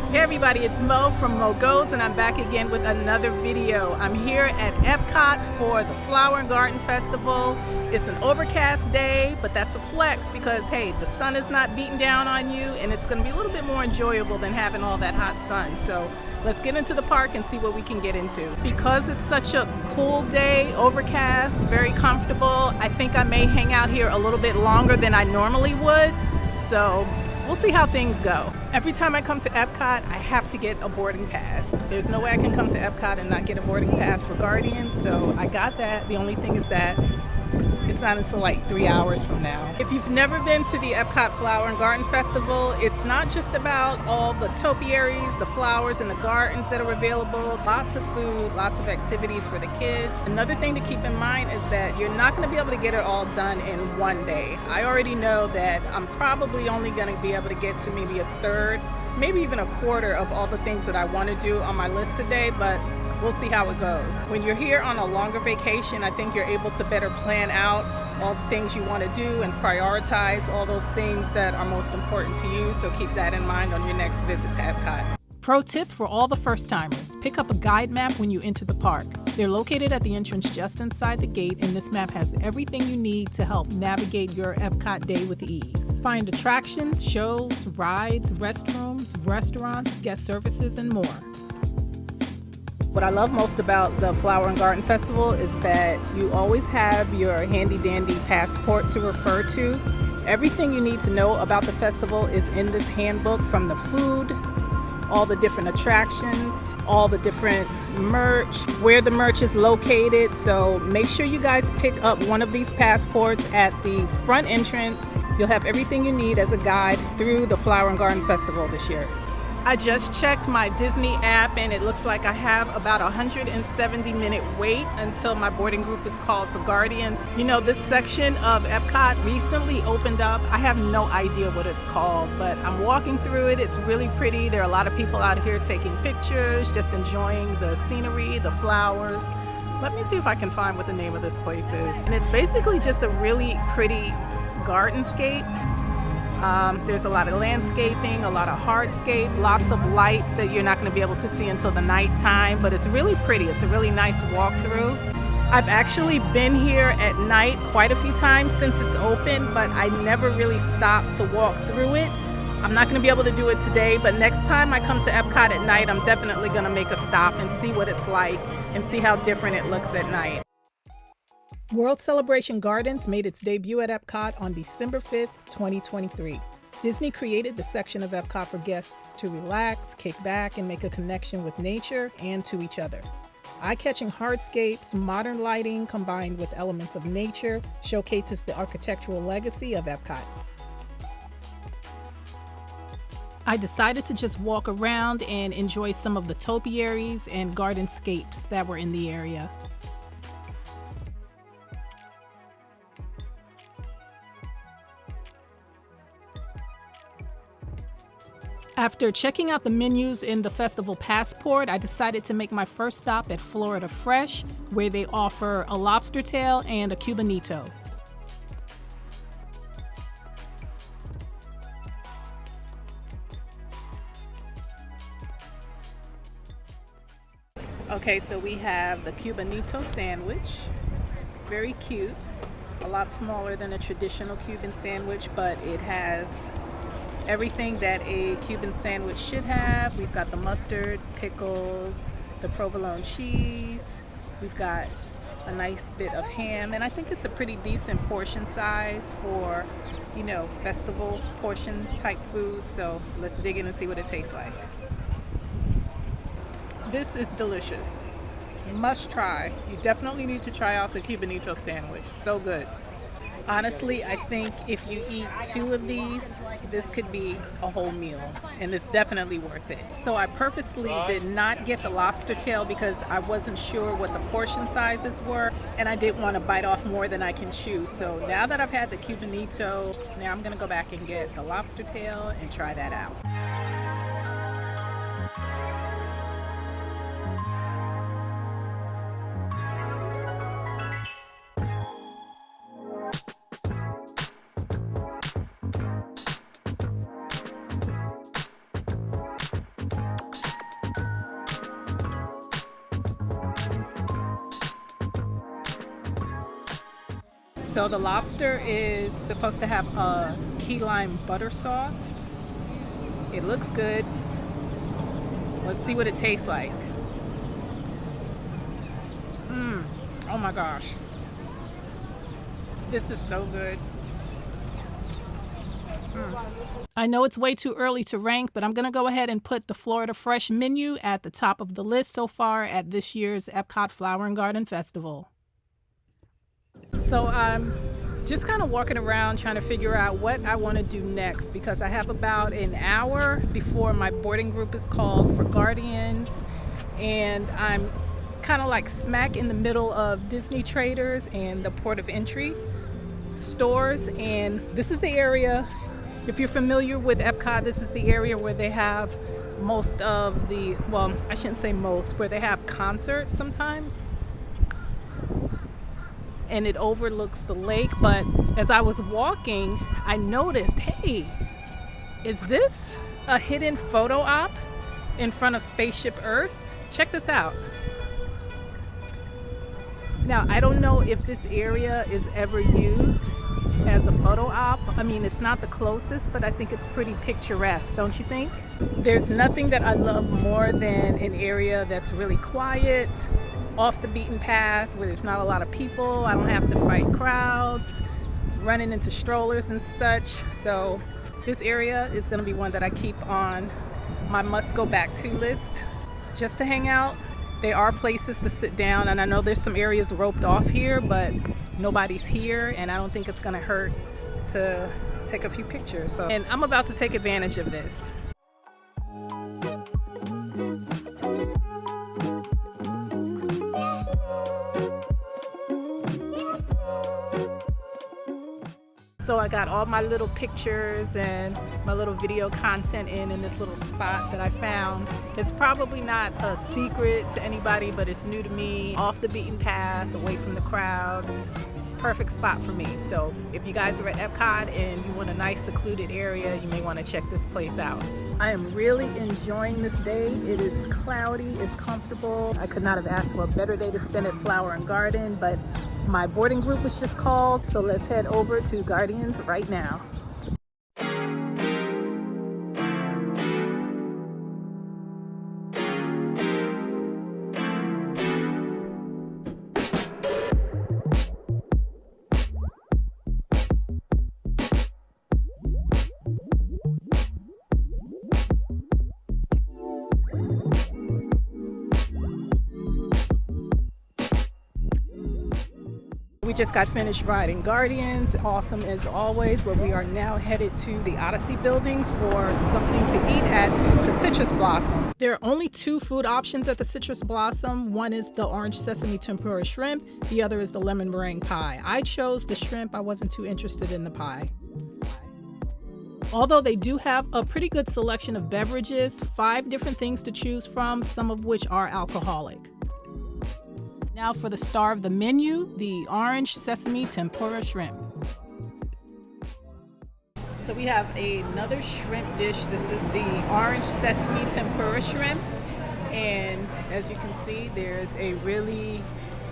Hey everybody, it's Mo from Mo Goes, and I'm back again with another video. I'm here at Epcot for the Flower and Garden Festival. It's an overcast day, but that's a flex because, hey, the sun is not beating down on you, and it's going to be a little bit more enjoyable than having all that hot sun. So let's get into the park and see what we can get into. Because it's such a cool day, overcast, very comfortable, I think I may hang out here a little bit longer than I normally would. So we'll see how things go. Every time I come to Epcot, I have to get a boarding pass. There's no way I can come to Epcot and not get a boarding pass for Guardians, so I got that. The only thing is that it's not until like 3 hours from now. If you've never been to the Epcot Flower and Garden Festival, it's not just about all the topiaries, the flowers, and the gardens that are available. Lots of food, lots of activities for the kids. Another thing to keep in mind is that you're not going to be able to get it all done in one day. I already know that I'm probably only going to be able to get to maybe a third, maybe even a quarter of all the things that I want to do on my list today, but we'll see how it goes. When you're here on a longer vacation, I think you're able to better plan out all the things you want to do and prioritize all those things that are most important to you. So keep that in mind on your next visit to Epcot. Pro tip for all the first timers, pick up a guide map when you enter the park. They're located at the entrance just inside the gate, and this map has everything you need to help navigate your Epcot day with ease. Find attractions, shows, rides, restrooms, restaurants, guest services, and more. What I love most about the Flower and Garden Festival is that you always have your handy dandy passport to refer to. Everything you need to know about the festival is in this handbook, from the food, all the different attractions, all the different merch, where the merch is located. So make sure you guys pick up one of these passports at the front entrance. You'll have everything you need as a guide through the Flower and Garden Festival this year. I just checked my Disney app and it looks like I have about a 170-minute wait until my boarding group is called for Guardians. You know, this section of Epcot recently opened up. I have no idea what it's called, but I'm walking through it. It's really pretty. There are a lot of people out here taking pictures, just enjoying the scenery, the flowers. Let me see if I can find what the name of this place is. And it's basically just a really pretty gardenscape. There's a lot of landscaping, a lot of hardscape, lots of lights that you're not going to be able to see until the nighttime, but it's really pretty. It's a really nice walkthrough. I've actually been here at night quite a few times since it's open, but I never really stopped to walk through it. I'm not going to be able to do it today, but next time I come to Epcot at night, I'm definitely going to make a stop and see what it's like and see how different it looks at night. World Celebration Gardens made its debut at Epcot on December 5th, 2023. Disney created the section of Epcot for guests to relax, kick back, and make a connection with nature and to each other. Eye-catching hardscapes, modern lighting combined with elements of nature showcases the architectural legacy of Epcot. I decided to just walk around and enjoy some of the topiaries and gardenscapes that were in the area. After checking out the menus in the festival passport, I decided to make my first stop at Florida Fresh, where they offer a lobster tail and a cubanito. Okay, so we have the cubanito sandwich. Very cute. A lot smaller than a traditional Cuban sandwich, but it has everything that a Cuban sandwich should have. We've got the mustard, pickles, the provolone cheese. We've got a nice bit of ham, and I think it's a pretty decent portion size for, you know, festival portion type food. So let's dig in and see what it tastes like. This is delicious. Must try. You definitely need to try out the cubanito sandwich. So good. Honestly, I think if you eat 2 of these, this could be a whole meal, and it's definitely worth it. So I purposely did not get the lobster tail because I wasn't sure what the portion sizes were, and I didn't want to bite off more than I can chew. So now that I've had the cubanito, now I'm going to go back and get the lobster tail and try that out. So the lobster is supposed to have a key lime butter sauce. It looks good. Let's see what it tastes like. Oh my gosh. This is so good. I know it's way too early to rank, but I'm going to go ahead and put the Florida Fresh menu at the top of the list so far at this year's Epcot Flower and Garden Festival. So I'm just kind of walking around trying to figure out what I want to do next, because I have about an hour before my boarding group is called for Guardians, and I'm kind of like smack in the middle of Disney Traders and the Port of Entry stores, and this is the area, if you're familiar with Epcot, this is the area where they have most of the, well, I shouldn't say most, where they have concerts sometimes. And it overlooks the lake. But as I was walking, I noticed, hey, is this a hidden photo op in front of Spaceship Earth? Check this out. Now, I don't know if this area is ever used as a photo op. I mean, it's not the closest, but I think it's pretty picturesque, don't you think? There's nothing that I love more than an area that's really quiet, off the beaten path, where there's not a lot of people. I don't have to fight crowds, running into strollers and such. So this area is going to be one that I keep on my must go back to list just to hang out. There are places to sit down, and I know there's some areas roped off here, but nobody's here, and I don't think it's gonna hurt to take a few pictures. And I'm about to take advantage of this. So I got all my little pictures and my little video content in this little spot that I found. It's probably not a secret to anybody, but it's new to me. Off the beaten path, away from the crowds. Perfect spot for me. So if you guys are at Epcot and you want a nice secluded area, you may want to check this place out. I am really enjoying this day. It is cloudy, it's comfortable. I could not have asked for a better day to spend at Flower and Garden, but my boarding group was just called, so let's head over to Guardians right now. We just got finished riding Guardians, awesome as always, but we are now headed to the Odyssey building for something to eat at the Citrus Blossom. There are only two food options at the Citrus Blossom. One is the orange sesame tempura shrimp, the other is the lemon meringue pie. I chose the shrimp, I wasn't too interested in the pie. Although they do have a pretty good selection of beverages, 5 different things to choose from, some of which are alcoholic. Now for the star of the menu, the orange sesame tempura shrimp. So we have another shrimp dish. This is the orange sesame tempura shrimp. And as you can see, there's a really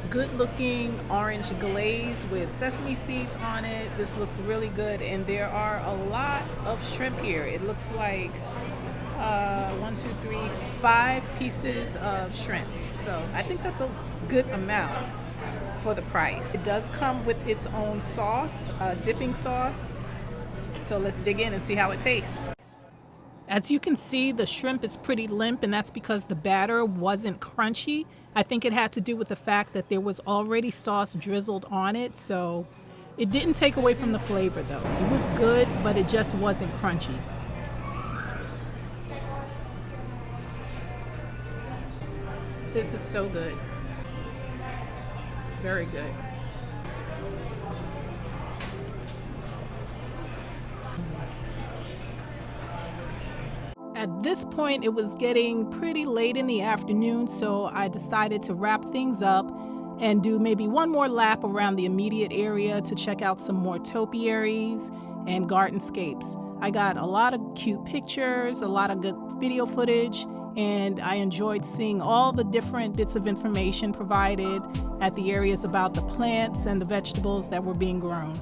good looking orange glaze with sesame seeds on it. This looks really good, and there are a lot of shrimp here. It looks like 5 pieces of shrimp. So I think that's a good amount for the price. It does come with its own sauce, dipping sauce. So let's dig in and see how it tastes. As you can see, the shrimp is pretty limp, and that's because the batter wasn't crunchy. I think it had to do with the fact that there was already sauce drizzled on it, so it didn't take away from the flavor though. It was good, but it just wasn't crunchy. This is so good. Very good. At this point, it was getting pretty late in the afternoon, so I decided to wrap things up and do maybe one more lap around the immediate area to check out some more topiaries and gardenscapes. I got a lot of cute pictures, a lot of good video footage, and I enjoyed seeing all the different bits of information provided at the areas about the plants and the vegetables that were being grown.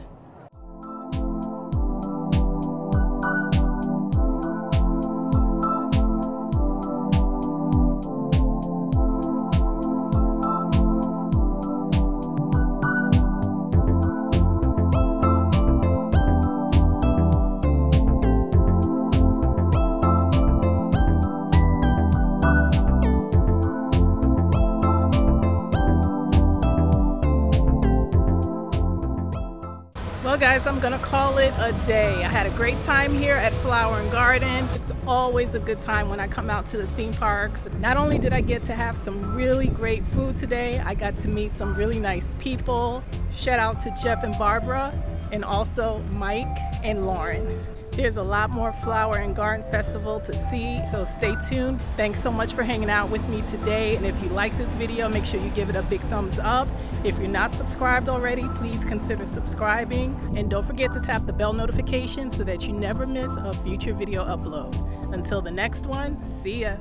Well guys, I'm gonna call it a day. I had a great time here at Flower and Garden. It's always a good time when I come out to the theme parks. Not only did I get to have some really great food today, I got to meet some really nice people. Shout out to Jeff and Barbara, and also Mike and Lauren. There's a lot more Flower and Garden Festival to see, so stay tuned. Thanks so much for hanging out with me today, and if you like this video, make sure you give it a big thumbs up. If you're not subscribed already, please consider subscribing, and don't forget to tap the bell notification so that you never miss a future video upload. Until the next one, see ya.